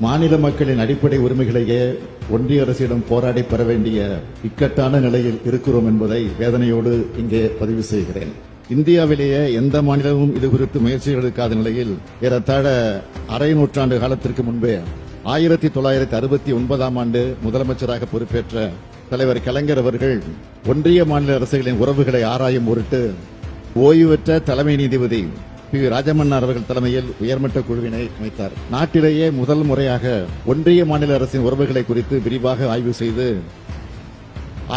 மாநில மக்களின் அடிப்படை உரிமைகளையே ஒன்றிய அரசிடம் போராடி பெற வேண்டிய இக்கட்டான நிலையில் இருக்கிறோம் என்பதை வேதனையோடு இங்கே பதிவு செய்கிறேன். இந்தியாவிலேயே எந்த மாநிலமும் இதுகுறித்து முயற்சிகள் எடுக்காத நிலையில் ஏறத்தாழ அரை நூற்றாண்டு காலத்திற்கு முன்பே 1969ஆம் ஆண்டு முதலமைச்சராக பொறுப்பேற்ற தலைவர் கலைஞர் அவர்கள் ஒன்றிய மாநில அரசுகளின் உறவுகளை ஆராயும் பொருட்டு ஓய்வு பெற்ற தலைமை நீதிபதி பி. ராஜமன்னார் அவர்கள் தலைமையில் உயர்மட்ட குழுவினை அமைத்தார். நாட்டிலேயே முதல் முறையாக ஒன்றிய மாநில அரசின் உறவுகளை குறித்து விரிவாக ஆய்வு செய்து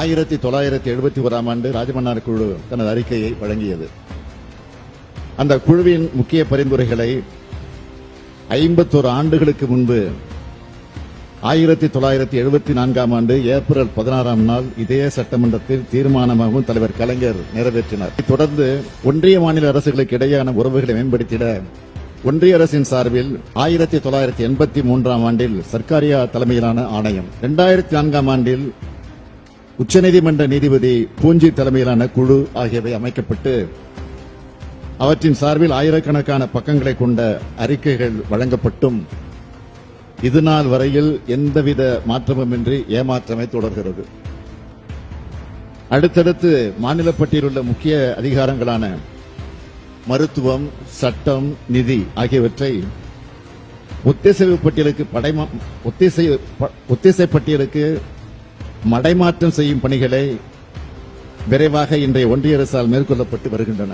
1971ஆம் ஆண்டு ராஜமன்னார் குழு தனது அறிக்கையை வழங்கியது. அந்த குழுவின் முக்கிய பரிந்துரைகளை 51 ஆண்டுகளுக்கு முன்பு 1974ஆம் ஆண்டு ஏப்ரல் 16ஆம் நாள் இதே சட்டமன்றத்தில் தீர்மானமாகவும் தலைவர் கலைஞர் நிறைவேற்றினார். தொடர்ந்து ஒன்றிய மாநில அரசுகளுக்கு இடையேயான உறவுகளை மேம்படுத்திட ஒன்றிய அரசின் சார்பில் 1983ஆம் ஆண்டில் சர்க்காரியா தலைமையிலான ஆணையம், 2004ஆம் ஆண்டில் உச்சநீதிமன்ற நீதிபதி பூஞ்சி தலைமையிலான குழு ஆகியவை அமைக்கப்பட்டு அவற்றின் சார்பில் ஆயிரக்கணக்கான பக்கங்களை கொண்ட அறிக்கைகள் வழங்கப்பட்டும் இதுநாள் வரையில் எந்தவித மாற்றமுமின்றி ஏமாற்றமே தொடர்கிறது. அடுத்தடுத்து மாநில பட்டியலுள்ள முக்கிய அதிகாரங்களான மருத்துவம், சட்டம், நிதி ஆகியவற்றை ஒத்திசைவு பட்டியலுக்கு மடைமாற்றம் செய்யும் பணிகளை விரைவாக இன்றைய ஒன்றிய அரசால் மேற்கொள்ளப்பட்டு வருகின்றன.